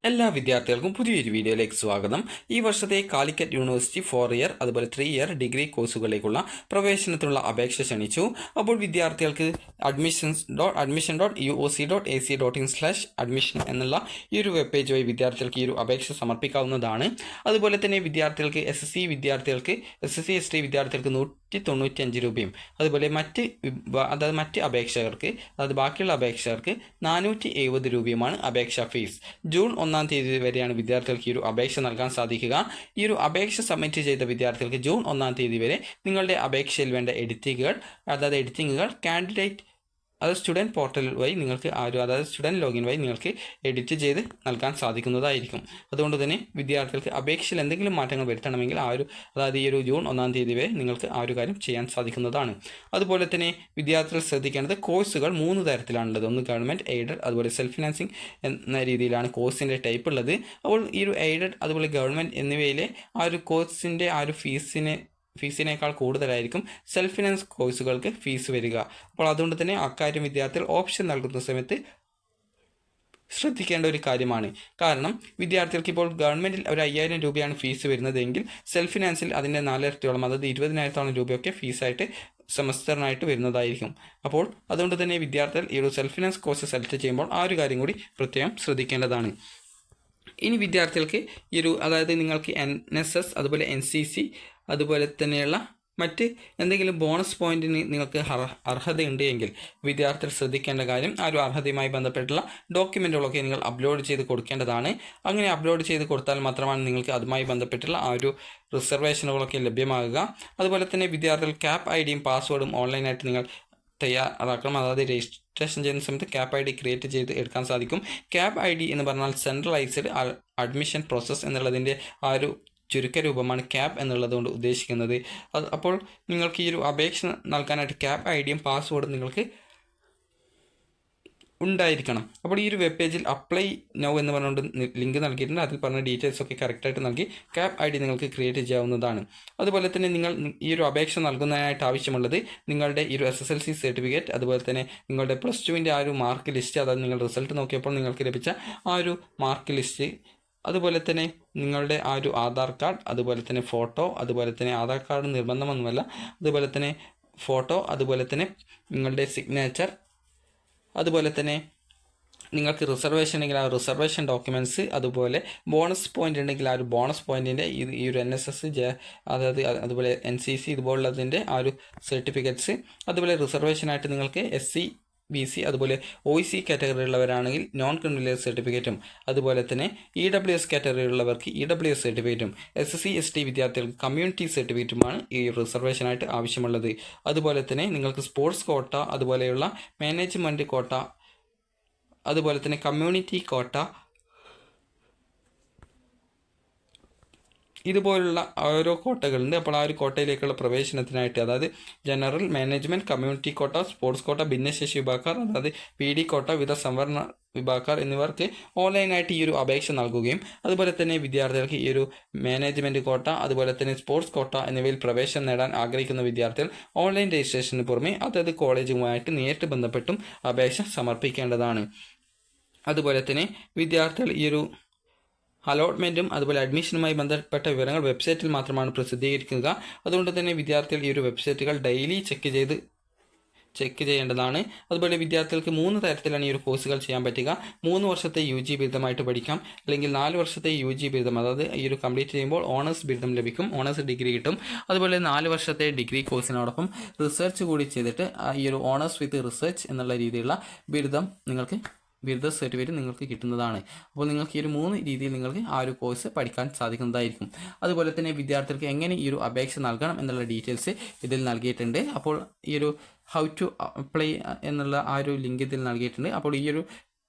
എല്ലാ വിദ്യാർത്ഥികൾക്കും പുതിയൊരു വീഡിയോയിലേക്ക് സ്വാഗതം. ഈ വർഷത്തെ കാലിക്കറ്റ് യൂണിവേഴ്സിറ്റി 4 ഇയർ അതുപോലെ 3 ഇയർ ഡിഗ്രി കോഴ്സുകളിലേക്കുള്ള പ്രവേശനത്തിനുള്ള അപേക്ഷ ക്ഷണിച്ചു. അപ്പോൾ വിദ്യാർത്ഥികൾക്ക് admissions.uoc.ac.in/admission എന്നുള്ള ഈ ഒരു വെബ് പേജ് വഴി വിദ്യാർത്ഥികൾക്ക് ഈ ഒരു അപേക്ഷ സമർപ്പിക്കാവുന്നതാണ്. അതുപോലെ തന്നെ വിദ്യാർത്ഥികൾക്ക് SSC ST വിദ്യാർത്ഥികൾക്ക് 195 രൂപയും അതുപോലെ മറ്റ് അപേക്ഷകർക്ക് ബാക്കിയുള്ള അപേക്ഷകർക്ക് 470 രൂപയുമാണ് അപേക്ഷാ ഫീസ്. ജൂൺ 1 തീയതി വരെയാണ് വിദ്യാർത്ഥികൾക്ക് ഈ ഒരു അപേക്ഷ നൽകാൻ സാധിക്കുക. ഈ ഒരു അപേക്ഷ സബ്മിറ്റ് ചെയ്ത വിദ്യാർത്ഥികൾക്ക് ജൂൺ 1 തീയതി വരെ നിങ്ങളുടെ അപേക്ഷയിൽ വേണ്ട എഡിറ്റിങ്ങുകൾ കാൻഡിഡേറ്റ് സ്റ്റുഡൻറ് പോർട്ടൽ വഴി നിങ്ങൾക്ക് സ്റ്റുഡൻറ് ലോഗിൻ വഴി നിങ്ങൾക്ക് എഡിറ്റ് ചെയ്ത് നൽകാൻ സാധിക്കുന്നതായിരിക്കും. അതുകൊണ്ട് തന്നെ വിദ്യാർത്ഥികൾക്ക് അപേക്ഷയിൽ എന്തെങ്കിലും മാറ്റങ്ങൾ വരുത്തണമെങ്കിൽ ഈ ഒരു ജൂൺ 1 തീയതി വരെ നിങ്ങൾക്ക് ആ ഒരു കാര്യം ചെയ്യാൻ സാധിക്കുന്നതാണ്. അതുപോലെ തന്നെ വിദ്യാർത്ഥികൾ ശ്രദ്ധിക്കേണ്ടത് കോഴ്സുകൾ 3 തരത്തിലാണുള്ളത്. ഒന്ന് ഗവൺമെൻറ്, എയ്ഡഡ്, അതുപോലെ സെൽഫ് ഫിനാൻസിങ് എന്ന രീതിയിലാണ് കോഴ്സിൻ്റെ ടൈപ്പ് ഉള്ളത്. അപ്പോൾ ഈ ഒരു എയ്ഡഡ് അതുപോലെ ഗവൺമെൻറ് എന്നിവയിലെ ആ ഒരു കോഴ്സിൻ്റെ ആ ഒരു ഫീസിനേക്കാൾ കൂടുതലായിരിക്കും സെൽഫ് ഫിനാൻസ് കോഴ്സുകൾക്ക് ഫീസ് വരിക. അപ്പോൾ അതുകൊണ്ട് തന്നെ അക്കാര്യം വിദ്യാർത്ഥികൾ ഓപ്ഷൻ നൽകുന്ന സമയത്ത് ശ്രദ്ധിക്കേണ്ട ഒരു കാര്യമാണ്. കാരണം വിദ്യാർത്ഥികൾക്ക് ഇപ്പോൾ ഗവൺമെൻറ്റിൽ ഒരു 5000 രൂപയാണ് ഫീസ് വരുന്നതെങ്കിൽ സെൽഫ് ഫിനാൻസിൽ അതിൻ്റെ 4 ഇരട്ടിയോളം, അതായത് 20,000 രൂപയൊക്കെ ഫീസായിട്ട് സെമസ്റ്ററിനായിട്ട് വരുന്നതായിരിക്കും. അപ്പോൾ അതുകൊണ്ട് തന്നെ വിദ്യാർത്ഥികൾ ഈ ഒരു സെൽഫ് ഫിനാൻസ് കോഴ്സ് സെലക്ട് ചെയ്യുമ്പോൾ ആ ഒരു കാര്യം കൂടി പ്രത്യേകം ശ്രദ്ധിക്കേണ്ടതാണ്. ഇനി വിദ്യാർത്ഥികൾക്ക് ഈ ഒരു നിങ്ങൾക്ക് NSS അതുപോലെ NCC അതുപോലെ തന്നെയുള്ള മറ്റ് എന്തെങ്കിലും ബോണസ് പോയിന്റിന് നിങ്ങൾക്ക് അർഹതയുണ്ട് എങ്കിൽ വിദ്യാർത്ഥികൾ ശ്രദ്ധിക്കേണ്ട കാര്യം ആ ഒരു അർഹതയുമായി ബന്ധപ്പെട്ടുള്ള ഡോക്യുമെൻറ്റുകളൊക്കെ നിങ്ങൾ അപ്ലോഡ് ചെയ്ത് കൊടുക്കേണ്ടതാണ്. അങ്ങനെ അപ്ലോഡ് ചെയ്ത് കൊടുത്താൽ മാത്രമാണ് നിങ്ങൾക്ക് അതുമായി ബന്ധപ്പെട്ടുള്ള ആ ഒരു റിസർവേഷനുകളൊക്കെ ലഭ്യമാകുക. അതുപോലെ തന്നെ വിദ്യാർത്ഥികൾ CAP IDയും പാസ്വേഡും ഓൺലൈനായിട്ട് നിങ്ങൾ തയ്യാറാക്കണം. രജിസ്ട്രേഷൻ ചെയ്യുന്ന സമയത്ത് CAP ID ക്രിയേറ്റ് ചെയ്ത് എടുക്കാൻ സാധിക്കും. CAP ID എന്ന് പറഞ്ഞാൽ സെൻട്രലൈസ്ഡ് അഡ്മിഷൻ പ്രോസസ്സ് എന്നുള്ളതിൻ്റെ ആ ഒരു ചുരുക്കരൂപമാണ് CAP എന്നുള്ളതുകൊണ്ട് ഉദ്ദേശിക്കുന്നത്. അപ്പോൾ നിങ്ങൾക്ക് ഈ ഒരു അപേക്ഷ നൽകാനായിട്ട് CAP IDയും പാസ്വേഡും നിങ്ങൾക്ക് ഉണ്ടായിരിക്കണം. അപ്പോൾ ഈ ഒരു വെബ് പേജിൽ അപ്ലൈ നൗ എന്ന് പറഞ്ഞുകൊണ്ട് ലിങ്ക് നൽകിയിട്ടുണ്ട്. അതിൽ പറഞ്ഞ ഡീറ്റെയിൽസ് ഒക്കെ കറക്റ്റായിട്ട് നൽകി CAP ID നിങ്ങൾക്ക് ക്രിയേറ്റ് ചെയ്യാവുന്നതാണ്. അതുപോലെ തന്നെ നിങ്ങൾ ഈ ഒരു അപേക്ഷ നൽകുന്നതിനായിട്ട് ആവശ്യമുള്ളത് നിങ്ങളുടെ ഈ ഒരു SSLC സർട്ടിഫിക്കറ്റ്, അതുപോലെ തന്നെ നിങ്ങളുടെ +2ൻ്റെ ആ ഒരു മാർക്ക് ലിസ്റ്റ്, അതായത് നിങ്ങൾ റിസൾട്ട് നോക്കിയപ്പോൾ നിങ്ങൾക്ക് ലഭിച്ച ആ ഒരു മാർക്ക് ലിസ്റ്റ്, അതുപോലെ തന്നെ നിങ്ങളുടെ ആ ഒരു ആധാർ കാർഡ്, അതുപോലെ തന്നെ ഫോട്ടോ, അതുപോലെ തന്നെ ആധാർ കാർഡ് നിർബന്ധമൊന്നുമല്ല, അതുപോലെ തന്നെ ഫോട്ടോ, അതുപോലെ തന്നെ നിങ്ങളുടെ സിഗ്നേച്ചർ, അതുപോലെ തന്നെ നിങ്ങൾക്ക് റിസർവേഷൻ ഉണ്ടെങ്കിൽ ആ റിസർവേഷൻ ഡോക്യുമെൻറ്റ്സ്, അതുപോലെ ബോണസ് പോയിൻ്റ് ഉണ്ടെങ്കിൽ ആ ഒരു ബോണസ് പോയിൻറ്റിൻ്റെ ഈ ഒരു NSS അതുപോലെ NCC ഇതുപോലുള്ളതിൻ്റെ ആ ഒരു സർട്ടിഫിക്കറ്റ്സ്, അതുപോലെ റിസർവേഷനായിട്ട് നിങ്ങൾക്ക് SC BC അതുപോലെ OEC കാറ്റഗറിയുള്ളവരാണെങ്കിൽ നോൺ ക്രിമിനൽ സർട്ടിഫിക്കറ്റും, അതുപോലെ തന്നെ EWS കാറ്റഗറിയുള്ളവർക്ക് EWS സർട്ടിഫിക്കറ്റും, SSC ST വിദ്യാർത്ഥികൾക്ക് കമ്മ്യൂണിറ്റി സർട്ടിഫിക്കറ്റുമാണ് ഈ റിസർവേഷനായിട്ട് ആവശ്യമുള്ളത്. അതുപോലെ തന്നെ നിങ്ങൾക്ക് സ്പോർട്സ് കോട്ട, അതുപോലെയുള്ള മാനേജ്മെൻറ്റ് കോട്ട, അതുപോലെ തന്നെ കമ്മ്യൂണിറ്റി കോട്ട, ഇതുപോലുള്ള ഓരോ കോട്ടകളുണ്ട്. അപ്പോൾ ആ ഒരു കോട്ടയിലേക്കുള്ള പ്രവേശനത്തിനായിട്ട് general, management, community quota, sports quota, ഭിന്നശേഷി വിഭാഗക്കാർ, PD കോട്ട, വിവിധ സംവരണ വിഭാഗക്കാർ എന്നിവർക്ക് ഓൺലൈനായിട്ട് ഈ ഒരു അപേക്ഷ നൽകുകയും, അതുപോലെ തന്നെ വിദ്യാർത്ഥികൾക്ക് ഈ ഒരു മാനേജ്മെൻറ്റ് കോട്ട, അതുപോലെ തന്നെ സ്പോർട്സ് കോട്ട എന്നിവയിൽ പ്രവേശനം നേടാൻ ആഗ്രഹിക്കുന്ന വിദ്യാർത്ഥികൾ ഓൺലൈൻ രജിസ്ട്രേഷന് പുറമെ കോളേജുമായിട്ട് നേരിട്ട് ബന്ധപ്പെട്ടും അപേക്ഷ സമർപ്പിക്കേണ്ടതാണ്. അതുപോലെ തന്നെ വിദ്യാർത്ഥികൾ ഈ ഒരു അലോട്ട്മെൻറ്റും അതുപോലെ അഡ്മിഷനുമായി ബന്ധപ്പെട്ട വിവരങ്ങൾ വെബ്സൈറ്റിൽ മാത്രമാണ് പ്രസിദ്ധീകരിക്കുക. അതുകൊണ്ട് തന്നെ വിദ്യാർത്ഥികൾ ഈ ഒരു വെബ്സൈറ്റുകൾ ഡെയിലി ചെക്ക് ചെയ്യേണ്ടതാണ്. അതുപോലെ വിദ്യാർത്ഥികൾക്ക് 3 തരത്തിലാണ് ഈ ഒരു കോഴ്സുകൾ ചെയ്യാൻ പറ്റുക. 3 വർഷത്തെ UG ബിരുദമായിട്ട് പഠിക്കാം, അല്ലെങ്കിൽ 4 വർഷത്തെ UG ബിരുദം, ഈ ഒരു കംപ്ലീറ്റ് ചെയ്യുമ്പോൾ ഓണേഴ്സ് ബിരുദം ലഭിക്കും, ഓണേഴ്സ് ഡിഗ്രി കിട്ടും. അതുപോലെ 4 വർഷത്തെ ഡിഗ്രി കോഴ്സിനോടൊപ്പം റിസർച്ച് കൂടി ചെയ്തിട്ട് ഈ ഒരു ഓണേഴ്സ് വിത്ത് റിസർച്ച് എന്നുള്ള രീതിയിലുള്ള ബിരുദ സർട്ടിഫിക്കറ്റ് നിങ്ങൾക്ക് കിട്ടുന്നതാണ്. അപ്പോൾ നിങ്ങൾക്ക് ഈ ഒരു 3 രീതിയിൽ നിങ്ങൾക്ക് ആ ഒരു കോഴ്സ് പഠിക്കാൻ സാധിക്കുന്നതായിരിക്കും. അതുപോലെ തന്നെ വിദ്യാർത്ഥികൾക്ക് എങ്ങനെ ഈ ഒരു അപേക്ഷ നൽകണം എന്നുള്ള ഡീറ്റെയിൽസ് ഇതിൽ നൽകിയിട്ടുണ്ട്. അപ്പോൾ ഈ ഒരു ഹൗ ടു അപ്ലൈ എന്നുള്ള ആ ഒരു ലിങ്ക് ഇതിൽ നൽകിയിട്ടുണ്ട്. അപ്പോൾ ഈ ഒരു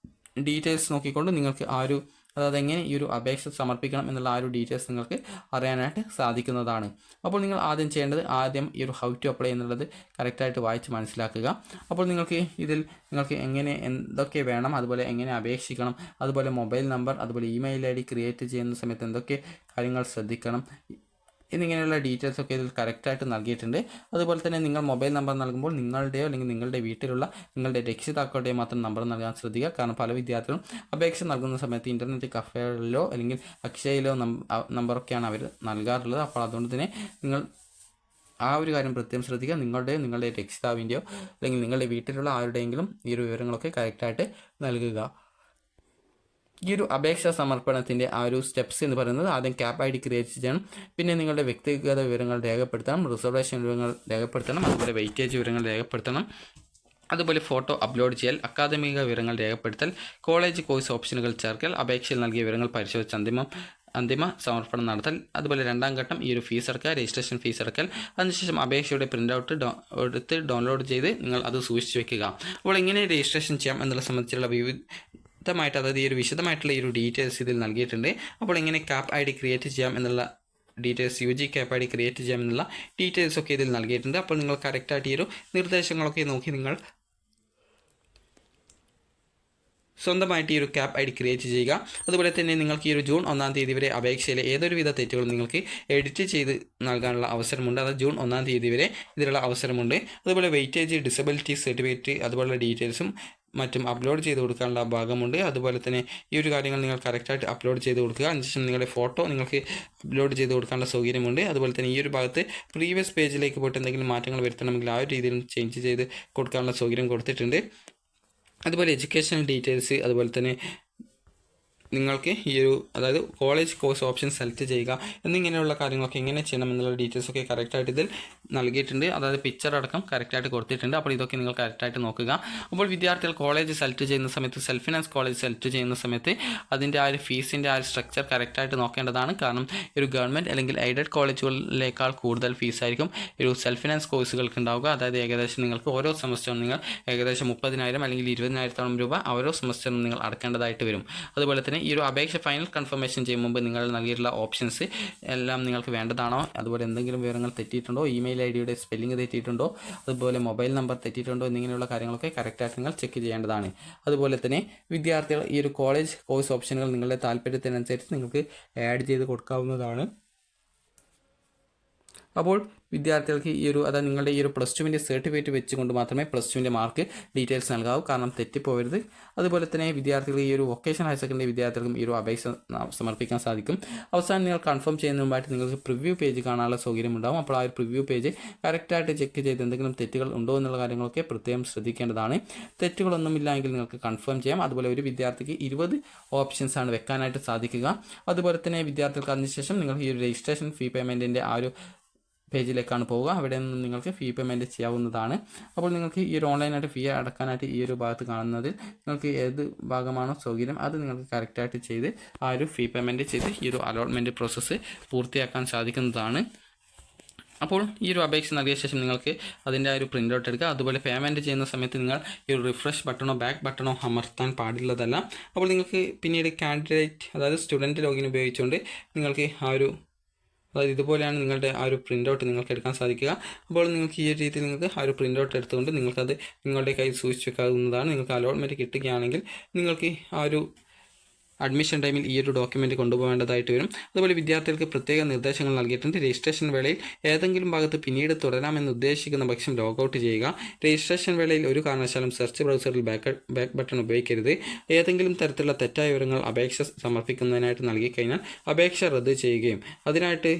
ഡീറ്റെയിൽസ് നോക്കിക്കൊണ്ട് നിങ്ങൾക്ക് ആ ഒരു എങ്ങനെ ഈ ഒരു അപേക്ഷ സമർപ്പിക്കണം എന്നുള്ള ആ ഒരു ഡീറ്റെയിൽസ് നിങ്ങൾക്ക് അറിയാനായിട്ട് സാധിക്കുന്നതാണ്. അപ്പോൾ നിങ്ങൾ ആദ്യം ചെയ്യേണ്ടത് ഈ ഒരു ഹൗ ടു അപ്ലൈ എന്നുള്ളത് കറക്റ്റായിട്ട് വായിച്ച് മനസ്സിലാക്കുക. അപ്പോൾ നിങ്ങൾക്ക് എങ്ങനെ എന്തൊക്കെ വേണം, അതുപോലെ എങ്ങനെ അപേക്ഷിക്കണം, അതുപോലെ മൊബൈൽ നമ്പർ, അതുപോലെ ഇമെയിൽ ID ക്രിയേറ്റ് ചെയ്യുന്ന സമയത്ത് എന്തൊക്കെ കാര്യങ്ങൾ ശ്രദ്ധിക്കണം, എന്നിങ്ങനെയുള്ള ഡീറ്റെയിൽസ് ഒക്കെ ഇതിൽ കറക്റ്റായിട്ട് നൽകിയിട്ടുണ്ട്. അതുപോലെ തന്നെ നിങ്ങൾ മൊബൈൽ നമ്പർ നൽകുമ്പോൾ നിങ്ങളുടെയോ അല്ലെങ്കിൽ നിങ്ങളുടെ വീട്ടിലുള്ള നിങ്ങളുടെ രക്ഷിതാക്കളുടെയോ മാത്രം നമ്പർ നൽകാൻ ശ്രദ്ധിക്കുക. കാരണം പല വിദ്യാർത്ഥികളും അപേക്ഷ നൽകുന്ന സമയത്ത് ഇൻ്റർനെറ്റ് കഫേകളിലോ അല്ലെങ്കിൽ അക്ഷയയിലോ നമ്പറൊക്കെയാണ് അവർ നൽകാറുള്ളത്. അപ്പോൾ അതുകൊണ്ട് തന്നെ നിങ്ങൾ ആ ഒരു കാര്യം പ്രത്യേകം ശ്രദ്ധിക്കുക. നിങ്ങളുടെ രക്ഷിതാവിൻ്റെയോ അല്ലെങ്കിൽ നിങ്ങളുടെ വീട്ടിലുള്ള ആരുടെയെങ്കിലും ഈ ഒരു വിവരങ്ങളൊക്കെ കറക്റ്റായിട്ട് നൽകുക. ഈ ഒരു അപേക്ഷാ സമർപ്പണത്തിൻ്റെ ആ ഒരു സ്റ്റെപ്സ് എന്ന് പറയുന്നത് ആദ്യം ക്യാപ് ID ക്രിയേറ്റ് ചെയ്യണം, പിന്നെ നിങ്ങളുടെ വ്യക്തിഗത വിവരങ്ങൾ രേഖപ്പെടുത്തണം, റിസർവേഷൻ വിവരങ്ങൾ രേഖപ്പെടുത്തണം, അതുപോലെ വെയിറ്റേജ് വിവരങ്ങൾ രേഖപ്പെടുത്തണം, അതുപോലെ ഫോട്ടോ അപ്ലോഡ് ചെയ്യൽ, അക്കാദമിക വിവരങ്ങൾ രേഖപ്പെടുത്തൽ, കോളേജ് കോഴ്സ് ഓപ്ഷനുകൾ ചേർക്കൽ, അപേക്ഷയിൽ നൽകിയ വിവരങ്ങൾ പരിശോധിച്ച് അന്തിമ സമർപ്പണം നടത്തൽ, അതുപോലെ രണ്ടാം ഘട്ടം ഈ ഒരു ഫീസ് അടക്കുക, രജിസ്ട്രേഷൻ ഫീസ് അടക്കൽ. അതിനുശേഷം അപേക്ഷയുടെ പ്രിൻ്റ് ഔട്ട് എടുത്ത് ഡൗൺലോഡ് ചെയ്ത് നിങ്ങൾ അത് സൂക്ഷിച്ച് വെക്കുക. അപ്പോൾ എങ്ങനെ രജിസ്ട്രേഷൻ ചെയ്യാം എന്നുള്ള സംബന്ധിച്ചുള്ള അതായത് ഈ ഒരു വിശദമായിട്ടുള്ള ഈ ഒരു ഡീറ്റെയിൽസ് ഇതിൽ നൽകിയിട്ടുണ്ട്. അപ്പോൾ എങ്ങനെ ക്യാപ് ID ക്രിയേറ്റ് ചെയ്യാം എന്നുള്ള details, UG cap ID create ചെയ്യാം എന്നുള്ള ഡീറ്റെയിൽസ് ഒക്കെ ഇതിൽ നൽകിയിട്ടുണ്ട്. അപ്പോൾ നിങ്ങൾ കറക്റ്റായിട്ട് ഈ ഒരു നിർദ്ദേശങ്ങളൊക്കെ നോക്കി നിങ്ങൾ സ്വന്തമായിട്ട് ഈ ഒരു ക്യാപ് ID ക്രിയേറ്റ് ചെയ്യുക. അതുപോലെ തന്നെ നിങ്ങൾക്ക് ഈ ഒരു ജൂൺ 1-ാം തീയതി വരെ അപേക്ഷയിലെ ഏതൊരുവിധ തെറ്റുകളും നിങ്ങൾക്ക് എഡിറ്റ് ചെയ്ത് നൽകാനുള്ള അവസരമുണ്ട്. അത് ജൂൺ 1-ാം തീയതി വരെ ഇതിനുള്ള അവസരമുണ്ട്. അതുപോലെ വെയിറ്റേജ്, ഡിസബിലിറ്റി സർട്ടിഫിക്കറ്റ് അതുപോലുള്ള ഡീറ്റെയിൽസും മറ്റും അപ്ലോഡ് ചെയ്ത് കൊടുക്കാനുള്ള ഭാഗമുണ്ട്. അതുപോലെ തന്നെ ഈ ഒരു കാര്യങ്ങൾ നിങ്ങൾ കറക്റ്റായിട്ട് അപ്ലോഡ് ചെയ്ത് കൊടുക്കുക. അതിനുശേഷം നിങ്ങളുടെ ഫോട്ടോ നിങ്ങൾക്ക് അപ്ലോഡ് ചെയ്ത് കൊടുക്കാനുള്ള സൗകര്യമുണ്ട്. അതുപോലെ തന്നെ ഈ ഒരു ഭാഗത്ത് പ്രീവിയസ് പേജിലേക്ക് പോയിട്ട് എന്തെങ്കിലും മാറ്റങ്ങൾ വരുത്തണമെങ്കിൽ ആ ഒരു രീതിയിൽ ചേഞ്ച് ചെയ്ത് കൊടുക്കാനുള്ള സൗകര്യം കൊടുത്തിട്ടുണ്ട്. അതുപോലെ എഡ്യൂക്കേഷണൽ ഡീറ്റെയിൽസ്, അതുപോലെ തന്നെ നിങ്ങൾക്ക് ഈ ഒരു അതായത് കോളേജ് കോഴ്സ് ഓപ്ഷൻ സെലക്ട് ചെയ്യുക എന്നിങ്ങനെയുള്ള കാര്യങ്ങളൊക്കെ എങ്ങനെ ചെയ്യണം എന്നുള്ള ഡീറ്റെയിൽസൊക്കെ കറക്റ്റായിട്ട് ഇതിൽ നൽകിയിട്ടുണ്ട്. അതായത് പിക്ചർ അടക്കം കറക്റ്റായിട്ട് കൊടുത്തിട്ടുണ്ട്. അപ്പോൾ ഇതൊക്കെ നിങ്ങൾ കറക്റ്റായിട്ട് നോക്കുക. അപ്പോൾ വിദ്യാർത്ഥികൾ കോളേജ് സെലക്ട് ചെയ്യുന്ന സമയത്ത്, സെൽഫ് ഫിനാൻസ് കോളേജ് സെലക്ട് ചെയ്യുന്ന സമയത്ത് അതിൻ്റെ ആ ഒരു ഫീസിൻ്റെ ആ ഒരു സ്ട്രക്ചർ കറക്റ്റായിട്ട് നോക്കേണ്ടതാണ്. കാരണം ഒരു ഗവൺമെൻറ് അല്ലെങ്കിൽ എയ്ഡഡ് കോളേജുകളിലേക്കാൾ കൂടുതൽ ഫീസായിരിക്കും ഒരു സെൽഫ് ഫിനാൻസ് കോഴ്സുകൾക്ക് ഉണ്ടാവുക. അതായത് ഏകദേശം നിങ്ങൾക്ക് ഓരോ സെമസ്റ്ററും നിങ്ങൾ ഏകദേശം 30,000 അല്ലെങ്കിൽ 20,000 രൂപ ഓരോ സെമസ്റ്ററും നിങ്ങൾ അടക്കേണ്ടതായിട്ട് വരും. അതുപോലെ തന്നെ ഈ ഒരു അപേക്ഷ ഫൈനൽ കൺഫർമേഷൻ ചെയ്യും മുമ്പ് നിങ്ങൾ നൽകിയിട്ടുള്ള ഓപ്ഷൻസ് എല്ലാം നിങ്ങൾക്ക് വേണ്ടതാണോ, അതുപോലെ എന്തെങ്കിലും വിവരങ്ങൾ തെറ്റിയിട്ടുണ്ടോ, ഇമെയിൽ ID സ്പെല്ലിംഗ് തെറ്റിയിട്ടുണ്ടോ, അതുപോലെ മൊബൈൽ നമ്പർ തെറ്റിയിട്ടുണ്ടോ എന്നിങ്ങനെയുള്ള കാര്യങ്ങളൊക്കെ കറക്റ്റായിട്ട് നിങ്ങൾ ചെക്ക് ചെയ്യേണ്ടതാണ്. അതുപോലെ തന്നെ വിദ്യാർത്ഥികൾ ഈ ഒരു കോളേജ് കോഴ്സ് ഓപ്ഷനുകൾ നിങ്ങളുടെ താല്പര്യത്തിനനുസരിച്ച് നിങ്ങൾക്ക് ആഡ് ചെയ്ത് കൊടുക്കാവുന്നതാണ്. അപ്പോൾ വിദ്യാർത്ഥികൾക്ക് ഈ ഒരു അതായത് നിങ്ങളുടെ ഈ ഒരു +2 സർട്ടിഫിക്കറ്റ് വെച്ചുകൊണ്ട് മാത്രമേ +2 മാർക്ക് ഡീറ്റെയിൽസ് നൽകാവൂ. കാരണം തെറ്റിപ്പോകരുത്. അതുപോലെ തന്നെ വിദ്യാർത്ഥികൾ ഈ ഒരു വൊക്കേഷണൽ ഹയർ സെക്കൻഡറി വിദ്യാർത്ഥികൾക്കും ഈ ഒരു അപേക്ഷ സമർപ്പിക്കാൻ സാധിക്കും. അവസാനം നിങ്ങൾ കൺഫേം ചെയ്യുന്ന മുമ്പായിട്ട് നിങ്ങൾക്ക് പ്രിവ്യൂ പേജ് കാണാനുള്ള സൗകര്യം ഉണ്ടാകും. അപ്പോൾ ആ ഒരു പ്രിവ്യൂ പേജ് കറക്റ്റായിട്ട് ചെക്ക് ചെയ്ത് എന്തെങ്കിലും തെറ്റുകൾ ഉണ്ടോ എന്നുള്ള കാര്യങ്ങളൊക്കെ പ്രത്യേകം ശ്രദ്ധിക്കേണ്ടതാണ്. തെറ്റുകളൊന്നുമില്ല എങ്കിൽ നിങ്ങൾക്ക് കൺഫേം ചെയ്യാം. അതുപോലെ ഒരു വിദ്യാർത്ഥിക്ക് 20 ഓപ്ഷൻസാണ് വെക്കാനായിട്ട് സാധിക്കുക. അതുപോലെ തന്നെ വിദ്യാർത്ഥികൾക്ക് അതിനുശേഷം നിങ്ങൾക്ക് ഈ ഒരു രജിസ്ട്രേഷൻ ഫീ പേയ്മെൻറ്റിൻ്റെ ആ ഒരു പേജിലേക്കാണ് പോവുക. അവിടെ നിന്ന് നിങ്ങൾക്ക് ഫീ പേയ്മെൻറ്റ് ചെയ്യാവുന്നതാണ്. അപ്പോൾ നിങ്ങൾക്ക് ഈ ഒരു ഓൺലൈനായിട്ട് ഫീ അടക്കാനായിട്ട് ഈ ഒരു ഭാഗത്ത് കാണുന്നതിൽ നിങ്ങൾക്ക് ഏത് ഭാഗമാണോ സൗകര്യം അത് നിങ്ങൾക്ക് കറക്റ്റായിട്ട് ചെയ്ത് ആ ഒരു ഫീ പേയ്മെൻറ്റ് ചെയ്ത് ഈ ഒരു അലോട്ട്മെൻറ്റ് പ്രോസസ്സ് പൂർത്തിയാക്കാൻ സാധിക്കുന്നതാണ്. അപ്പോൾ ഈ ഒരു അപേക്ഷ നൽകിയ ശേഷം നിങ്ങൾക്ക് അതിൻ്റെ ആ ഒരു പ്രിൻ്റ് ഔട്ട് എടുക്കുക. അതുപോലെ പേയ്മെൻറ്റ് ചെയ്യുന്ന സമയത്ത് നിങ്ങൾ ഈ ഒരു റിഫ്രഷ് ബട്ടണോ ബാക്ക് ബട്ടണോ അമർത്താൻ പാടുള്ളതല്ല. അപ്പോൾ നിങ്ങൾക്ക് പിന്നീട് കാൻഡിഡേറ്റ് അതായത് സ്റ്റുഡൻറ്റ് ലോഗിൻ ഉപയോഗിച്ചുകൊണ്ട് നിങ്ങൾക്ക് ആ ഒരു അതായത് ഇതുപോലെയാണ് നിങ്ങളുടെ ആ ഒരു പ്രിൻ്റ് ഔട്ട് നിങ്ങൾക്ക് എടുക്കാൻ സാധിക്കുക. അപ്പോൾ നിങ്ങൾക്ക് ഈ രീതിയിൽ നിങ്ങൾക്ക് ആ ഒരു പ്രിൻ്റ് ഔട്ട് എടുത്തുകൊണ്ട് നിങ്ങൾക്കത് നിങ്ങളുടെ കയ്യിൽ സൂക്ഷിച്ച് വെക്കാവുന്നതാണ്. നിങ്ങൾക്ക് അലോട്ട്മെൻറ്റ് കിട്ടുകയാണെങ്കിൽ നിങ്ങൾക്ക് ആ ഒരു അഡ്മിഷൻ ടൈമിൽ ഈ ഒരു ഡോക്യുമെൻറ്റ് കൊണ്ടുപോകേണ്ടതായിട്ട് വരും. അതുപോലെ വിദ്യാർത്ഥികൾക്ക് പ്രത്യേക നിർദ്ദേശങ്ങൾ നൽകിയിട്ടുണ്ട്. രജിസ്ട്രേഷൻ വേളയിൽ ഏതെങ്കിലും ഭാഗത്ത് പിന്നീട് തുടരാമെന്ന് ഉദ്ദേശിക്കുന്ന പക്ഷം ലോഗൗട്ട് ചെയ്യുക. രജിസ്ട്രേഷൻ വേളയിൽ ഒരു കാരണവശാലും സെർച്ച് ബ്രൗസറിൽ ബാക്ക് ബട്ടൺ ഉപയോഗിക്കരുത്. ഏതെങ്കിലും തരത്തിലുള്ള തെറ്റായ വിവരങ്ങൾ അപേക്ഷ സമർപ്പിക്കുന്നതിനായിട്ട് നൽകിക്കഴിഞ്ഞാൽ അപേക്ഷ റദ്ദ് ചെയ്യുകയും അതിനായിട്ട്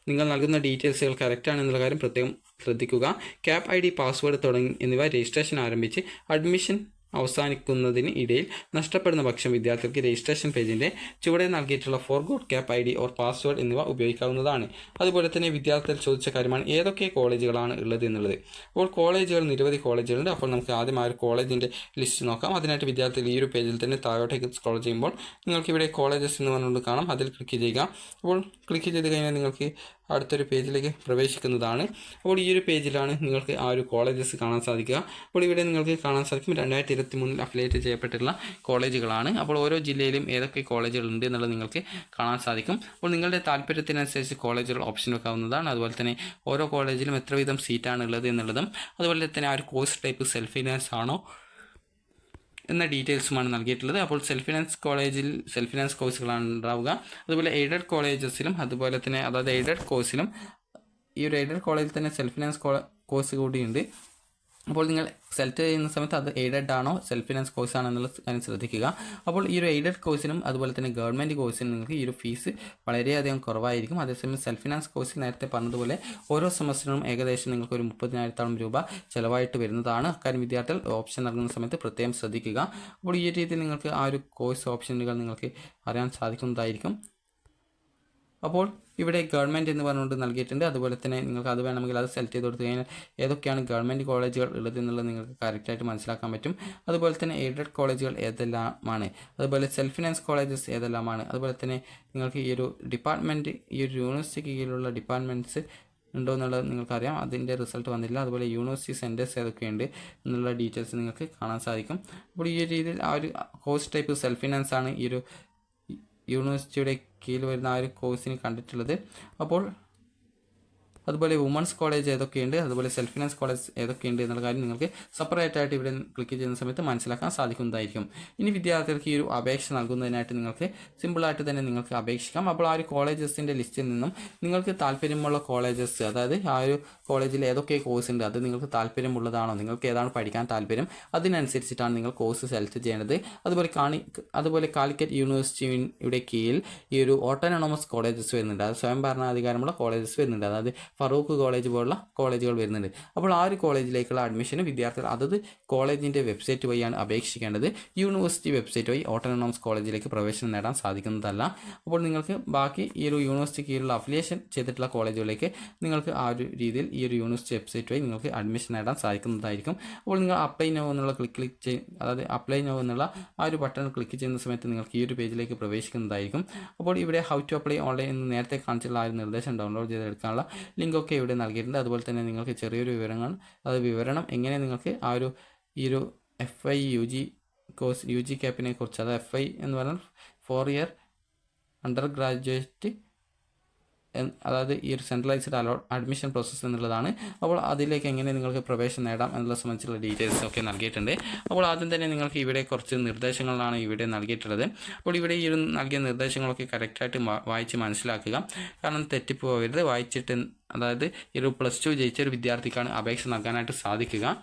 നിങ്ങൾ നൽകുന്ന ഡീറ്റെയിൽസുകൾ കറക്റ്റാണെന്നുള്ള കാര്യം പ്രത്യേകം ശ്രദ്ധിക്കുക. ക്യാപ് ID, പാസ്വേഡ് എന്നിവ രജിസ്ട്രേഷൻ ആരംഭിച്ച് അഡ്മിഷൻ അവസാനിക്കുന്നതിന് ഇടയിൽ നഷ്ടപ്പെടുന്ന പക്ഷം വിദ്യാർത്ഥികൾക്ക് രജിസ്ട്രേഷൻ പേജിൻ്റെ ചുവടെ നൽകിയിട്ടുള്ള forgot cap ID or password എന്നിവ ഉപയോഗിക്കാവുന്നതാണ്. അതുപോലെ തന്നെ വിദ്യാർത്ഥികൾ ചോദിച്ച കാര്യമാണ് ഏതൊക്കെ കോളേജുകളാണ് ഉള്ളത് എന്നുള്ളത്. അപ്പോൾ കോളേജുകൾ നിരവധി കോളേജുകളുണ്ട്. അപ്പോൾ നമുക്ക് ആദ്യം ആ ഒരു കോളേജിൻ്റെ ലിസ്റ്റ് നോക്കാം. അതിനായിട്ട് വിദ്യാർത്ഥികൾ ഈ ഒരു പേജിൽ തന്നെ താഴോട്ടേക്ക് സ്ക്രോൾ ചെയ്യുമ്പോൾ നിങ്ങൾക്കിവിടെ കോളേജസ് എന്ന് പറഞ്ഞുകൊണ്ട് കാണാം. അതിൽ ക്ലിക്ക് ചെയ്യുക. അപ്പോൾ ക്ലിക്ക് ചെയ്ത് കഴിഞ്ഞാൽ നിങ്ങൾക്ക് അടുത്തൊരു പേജിലേക്ക് പ്രവേശിക്കുന്നതാണ്. അപ്പോൾ ഈ ഒരു പേജിലാണ് നിങ്ങൾക്ക് ആ ഒരു കോളേജസ് കാണാൻ സാധിക്കുക. അപ്പോൾ ഇവിടെ നിങ്ങൾക്ക് കാണാൻ സാധിക്കും 2023 അഫിലിയേറ്റ് ചെയ്യപ്പെട്ടിട്ടുള്ള കോളേജുകളാണ്. അപ്പോൾ ഓരോ ജില്ലയിലും ഏതൊക്കെ കോളേജുകളുണ്ട് എന്നുള്ളത് നിങ്ങൾക്ക് കാണാൻ സാധിക്കും. അപ്പോൾ നിങ്ങളുടെ താല്പര്യത്തിനനുസരിച്ച് കോളേജുകൾ ഓപ്ഷൻ വെക്കാവുന്നതാണ്. അതുപോലെ തന്നെ ഓരോ കോളേജിലും എത്ര വീതം സീറ്റാണ് ഉള്ളത് എന്നുള്ളതും അതുപോലെ തന്നെ ആ ഒരു കോഴ്സ് ടൈപ്പ് സെൽഫ് ഫിനാൻസ് ആണോ എന്ന ഡീറ്റെയിൽസുമാണ് നൽകിയിട്ടുള്ളത്. അപ്പോൾ സെൽഫ് ഫിനാൻസ് കോളേജിൽ സെൽഫ് ഫിനാൻസ് കോഴ്സുകളാണ് ഉണ്ടാവുക. അതുപോലെ എയ്ഡഡ് കോളേജസിലും അതുപോലെ തന്നെ അതായത് എയ്ഡഡ് കോഴ്സിലും ഈ ഒരു എയ്ഡഡ് കോളേജിൽ തന്നെ സെൽഫ് ഫിനാൻസ് കോഴ്സ് കൂടിയുണ്ട്. അപ്പോൾ നിങ്ങൾ സെലക്ട് ചെയ്യുന്ന സമയത്ത് അത് എയ്ഡഡ് ആണോ സെൽഫ് ഫിനാൻസ് കോഴ്സ് ആണോ എന്നുള്ള കാര്യം ശ്രദ്ധിക്കുക. അപ്പോൾ ഈ ഒരു എയ്ഡഡ് കോഴ്സിനും അതുപോലെ തന്നെ ഗവൺമെൻറ് കോഴ്സിനും നിങ്ങൾക്ക് ഈ ഒരു ഫീസ് വളരെയധികം കുറവായിരിക്കും. അതേസമയം സെൽഫ് ഫിനാൻസ് കോഴ്സിൽ നേരത്തെ പറഞ്ഞതുപോലെ ഓരോ സെമസ്റ്ററിനും ഏകദേശം നിങ്ങൾക്ക് ഒരു 30,000 രൂപ ചിലവായിട്ട് വരുന്നതാണ്. അക്കാര്യം വിദ്യാർത്ഥികൾ ഓപ്ഷൻ നൽകുന്ന സമയത്ത് പ്രത്യേകം ശ്രദ്ധിക്കുക. അപ്പോൾ ഈ രീതിയിൽ നിങ്ങൾക്ക് ആ ഒരു കോഴ്സ് ഓപ്ഷനുകൾ നിങ്ങൾക്ക് അറിയാൻ സാധിക്കുന്നതായിരിക്കും. അപ്പോൾ ഇവിടെ ഗവൺമെൻറ് എന്ന് പറഞ്ഞുകൊണ്ട് നൽകിയിട്ടുണ്ട്. അതുപോലെ തന്നെ നിങ്ങൾക്ക് അത് വേണമെങ്കിൽ അത് സെലക്ട് ചെയ്ത് കൊടുത്തു കഴിഞ്ഞാൽ ഏതൊക്കെയാണ് ഗവൺമെൻറ് കോളേജുകൾ ഉള്ളത് എന്നുള്ളത് നിങ്ങൾക്ക് കറക്റ്റായിട്ട് മനസ്സിലാക്കാൻ പറ്റും. അതുപോലെ തന്നെ എയ്ഡഡ് കോളേജുകൾ ഏതെല്ലാമാണ്, അതുപോലെ സെൽഫ് ഫിനാൻസ് കോളേജസ് ഏതെല്ലാമാണ്, അതുപോലെ തന്നെ നിങ്ങൾക്ക് ഈ ഒരു ഡിപ്പാർട്ട്മെൻറ്റ് ഈ ഒരു യൂണിവേഴ്സിറ്റിക്ക് കീഴിലുള്ള ഡിപ്പാർട്ട്മെൻറ്റ്സ് ഉണ്ടോ എന്നുള്ളത് നിങ്ങൾക്കറിയാം. അതിൻ്റെ റിസൾട്ട് വന്നില്ല. അതുപോലെ യൂണിവേഴ്സിറ്റി സെൻറ്റേഴ്സ് ഏതൊക്കെയുണ്ട് എന്നുള്ള ഡീറ്റെയിൽസ് നിങ്ങൾക്ക് കാണാൻ സാധിക്കും. അപ്പോൾ ഈ രീതിയിൽ ആ ഒരു കോഴ്സ് ടൈപ്പ് സെൽഫ് ഫിനാൻസ് ആണ് ഈ ഒരു യൂണിവേഴ്സിറ്റിയുടെ കീഴിൽ വരുന്ന ആ ഒരു കോഴ്സിന് കണ്ടിട്ടുള്ളത്. അപ്പോൾ അതുപോലെ വുമൺസ് കോളേജ് ഏതൊക്കെയുണ്ട്, അതുപോലെ സെൽഫ് ഫിനാൻസ് കോളേജ് ഏതൊക്കെയുണ്ട് എന്നുള്ള കാര്യം നിങ്ങൾക്ക് സെപ്പറേറ്റ് ആയിട്ട് ഇവിടെ ക്ലിക്ക് ചെയ്യുന്ന സമയത്ത് മനസ്സിലാക്കാൻ സാധിക്കുന്നതായിരിക്കും. ഇനി വിദ്യാർത്ഥികൾക്ക് ഈ ഒരു അപേക്ഷ നൽകുന്നതിനായിട്ട് നിങ്ങൾക്ക് സിമ്പിളായിട്ട് തന്നെ നിങ്ങൾക്ക് അപേക്ഷിക്കാം. അപ്പോൾ ആ ഒരു കോളേജസിൻ്റെ ലിസ്റ്റിൽ നിന്നും നിങ്ങൾക്ക് താല്പര്യമുള്ള കോളേജസ്, അതായത് ആ ഒരു കോളേജിൽ ഏതൊക്കെ കോഴ്സ് ഉണ്ട്, അത് നിങ്ങൾക്ക് താല്പര്യമുള്ളതാണോ, നിങ്ങൾക്ക് ഏതാണ് പഠിക്കാൻ താല്പര്യം, അതിനനുസരിച്ചിട്ടാണ് നിങ്ങൾ കോഴ്സ് സെലക്ട് ചെയ്യേണ്ടത്. അതുപോലെ കാലിക്കറ്റ് യൂണിവേഴ്സിറ്റിയുടെ കീഴിൽ ഈ ഒരു ഓട്ടോണോമസ് കോളേജസ് വരുന്നുണ്ട്, അത് സ്വയം ഭരണാധികാരമുള്ള കോളേജസ് വരുന്നുണ്ട്, അതായത് ഫറൂഖ് കോളേജ് പോലുള്ള കോളേജുകൾ വരുന്നുണ്ട്. അപ്പോൾ ആ ഒരു കോളേജിലേക്കുള്ള അഡ്മിഷന് വിദ്യാർത്ഥികൾ അതത് കോളേജിൻ്റെ വെബ്സൈറ്റ് വഴിയാണ് അപേക്ഷിക്കേണ്ടത്. യൂണിവേഴ്സിറ്റി വെബ്സൈറ്റ് വഴി ഓട്ടോണോമസ് കോളേജിലേക്ക് പ്രവേശനം നേടാൻ സാധിക്കുന്നതല്ല. അപ്പോൾ നിങ്ങൾക്ക് ബാക്കി ഈ ഒരു യൂണിവേഴ്സിറ്റി കീഴിലുള്ള അഫിലിയേഷൻ ചെയ്തിട്ടുള്ള കോളേജുകളിലേക്ക് നിങ്ങൾക്ക് ആ ഒരു രീതിയിൽ ഈ ഒരു യൂണിവേഴ്സിറ്റി വെബ്സൈറ്റ് വഴി നിങ്ങൾക്ക് അഡ്മിഷൻ നേടാൻ സാധിക്കുന്നതായിരിക്കും. അപ്പോൾ നിങ്ങൾ അപ്ലൈ നൗ എന്നുള്ള അതായത് അപ്ലൈ നൗ എന്നുള്ള ആ ഒരു ബട്ടൺ ക്ലിക്ക് ചെയ്യുന്ന സമയത്ത് നിങ്ങൾക്ക് ഈ ഒരു പേജിലേക്ക് പ്രവേശിക്കുന്നതായിരിക്കും. അപ്പോൾ ഇവിടെ ഹൗ ടു അപ്ലൈ ഓൺലൈൻ എന്ന് നേരത്തെ കാണിച്ചിട്ടുള്ള ആ ഒരു നിർദ്ദേശം ഡൗൺലോഡ് ചെയ്തെടുക്കാനുള്ള ലിങ്കൊക്കെ ഇവിടെ നൽകിയിട്ടുണ്ട്. അതുപോലെ തന്നെ നിങ്ങൾക്ക് ചെറിയൊരു വിവരണം എങ്ങനെ നിങ്ങൾക്ക് ആ ഒരു ഈ ഒരു FI UG കോഴ്സ് UG ക്യാപ്പിനെ കുറിച്ച്, അത് FI എന്ന് പറഞ്ഞാൽ 4 ഇയർ അണ്ടർ ഗ്രാജുവേറ്റ്, അതായത് ഈ ഒരു സെൻട്രലൈസ്ഡ് അഡ്മിഷൻ പ്രോസസ്സ് എന്നുള്ളതാണ്. അപ്പോൾ അതിലേക്ക് എങ്ങനെ നിങ്ങൾക്ക് പ്രവേശനം നേടാം എന്നുള്ള സംബന്ധിച്ചുള്ള ഡീറ്റെയിൽസ് ഒക്കെ നൽകിയിട്ടുണ്ട്. അപ്പോൾ ആദ്യം തന്നെ നിങ്ങൾക്ക് ഇവിടെ കുറച്ച് നിർദ്ദേശങ്ങളാണ് ഇവിടെ നൽകിയിട്ടുള്ളത്. അപ്പോൾ ഇവിടെ ഈ ഒരു നൽകിയ നിർദ്ദേശങ്ങളൊക്കെ കറക്റ്റായിട്ട് വായിച്ച് മനസ്സിലാക്കുക. കാരണം തെറ്റിപ്പോകരുത്. വായിച്ചിട്ട്, അതായത് ഈ ഒരു +2 ജയിച്ച ഒരു വിദ്യാർത്ഥിക്കാണ് അപേക്ഷ നൽകാനായിട്ട് സാധിക്കുക.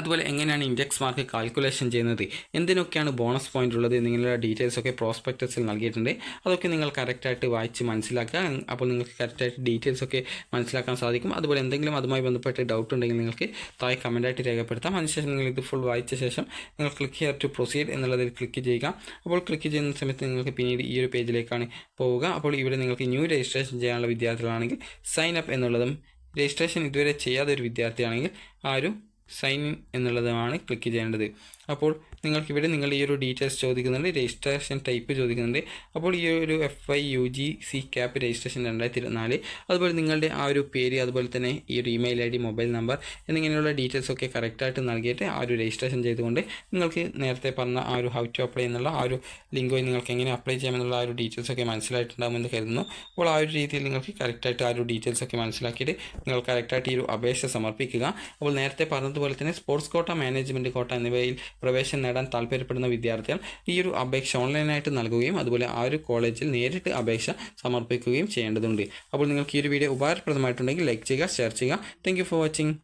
അതുപോലെ എങ്ങനെയാണ് ഇൻഡെക്സ് മാർക്ക് കാൽക്കുലേഷൻ ചെയ്യുന്നത്, എന്തിനൊക്കെയാണ് ബോണസ് പോയിന്റ് ഉള്ളത് എന്നിങ്ങനെയുള്ള ഡീറ്റെയിൽസ് ഒക്കെ പ്രോസ്പെക്ടസിൽ നൽകിയിട്ടുണ്ട്. അതൊക്കെ നിങ്ങൾ കറക്റ്റായിട്ട് വായിച്ച് മനസ്സിലാക്കുക. അപ്പോൾ നിങ്ങൾക്ക് കറക്റ്റായിട്ട് ഡീറ്റെയിൽസ് ഒക്കെ മനസ്സിലാക്കാൻ സാധിക്കും. അതുപോലെ എന്തെങ്കിലും അതുമായി ബന്ധപ്പെട്ട് ഡൗട്ട് ഉണ്ടെങ്കിൽ നിങ്ങൾക്ക് താഴെ കമൻറ്റായിട്ട് രേഖപ്പെടുത്താം. അതിനുശേഷം നിങ്ങൾ ഇത് ഫുൾ വായിച്ച ശേഷം നിങ്ങൾ ക്ലിക്ക് ഹിയർ ടു പ്രൊസീഡ് എന്നുള്ളതിൽ ക്ലിക്ക് ചെയ്യുക. അപ്പോൾ ക്ലിക്ക് ചെയ്യുന്ന സമയത്ത് നിങ്ങൾക്ക് പിന്നീട് ഈ ഒരു പേജിലേക്കാണ് പോവുക. അപ്പോൾ ഇവിടെ നിങ്ങൾക്ക് ന്യൂ രജിസ്ട്രേഷൻ ചെയ്യാനുള്ള വിദ്യാർത്ഥികളാണെങ്കിൽ സൈൻ അപ്പ് എന്നുള്ളതും, രജിസ്ട്രേഷൻ ഇതുവരെ ചെയ്യാത്ത ഒരു വിദ്യാർത്ഥിയാണെങ്കിൽ ആ ഒരു സൈൻ ഇൻ എന്നുള്ളതുമാണ് ക്ലിക്ക് ചെയ്യേണ്ടത്. അപ്പോൾ നിങ്ങൾക്കിവിടെ നിങ്ങൾ ഈ ഒരു ഡീറ്റെയിൽസ് ചോദിക്കുന്നുണ്ട്, രജിസ്ട്രേഷൻ ടൈപ്പ് ചോദിക്കുന്നുണ്ട്. അപ്പോൾ ഈ ഒരു FI UG C CAP registration 2024, അതുപോലെ നിങ്ങളുടെ ആ ഒരു പേര്, അതുപോലെ തന്നെ ഈ ഒരു ഇമെയിൽ ID, മൊബൈൽ നമ്പർ എന്നിങ്ങനെയുള്ള ഡീറ്റെയിൽസ് ഒക്കെ കറക്റ്റായിട്ട് നൽകിയിട്ട് ആ ഒരു രജിസ്ട്രേഷൻ ചെയ്തുകൊണ്ട് നിങ്ങൾക്ക് നേരത്തെ പറഞ്ഞ ആ ഒരു ഹൗ ടു അപ്ലൈ എന്നുള്ള ആ ഒരു ലിങ്ക് വഴി നിങ്ങൾക്ക് എങ്ങനെ അപ്ലൈ ചെയ്യാമെന്നുള്ള ആ ഒരു ഡീറ്റെയിൽസ് ഒക്കെ മനസ്സിലായിട്ടുണ്ടാകുമെന്ന് കരുതുന്നു. അപ്പോൾ ആ ഒരു രീതിയിൽ നിങ്ങൾക്ക് കറക്റ്റായിട്ട് ആ ഒരു ഡീറ്റെയിൽസ് ഒക്കെ മനസ്സിലാക്കിയിട്ട് നിങ്ങൾ കറക്റ്റായിട്ട് ഈ ഒരു അപേക്ഷ സമർപ്പിക്കുക. അപ്പോൾ നേരത്തെ പറഞ്ഞതുപോലെ തന്നെ സ്പോർട്സ് കോട്ട, മാനേജ്മെൻറ്റ് കോട്ട എന്നിവയിൽ പ്രവേശനം നേടാൻ താല്പര്യപ്പെടുന്ന വിദ്യാർത്ഥികൾ ഈ ഒരു അപേക്ഷ ഓൺലൈനായിട്ട് നൽകുകയും അതുപോലെ ആ ഒരു കോളേജിൽ നേരിട്ട് അപേക്ഷ സമർപ്പിക്കുകയും ചെയ്യേണ്ടതുണ്ട്. അപ്പോൾ നിങ്ങൾക്ക് ഈ ഒരു വീഡിയോ ഉപകാരപ്രദമായിട്ടുണ്ടെങ്കിൽ ലൈക്ക് ചെയ്യുക, ഷെയർ ചെയ്യുക. Thank you for watching.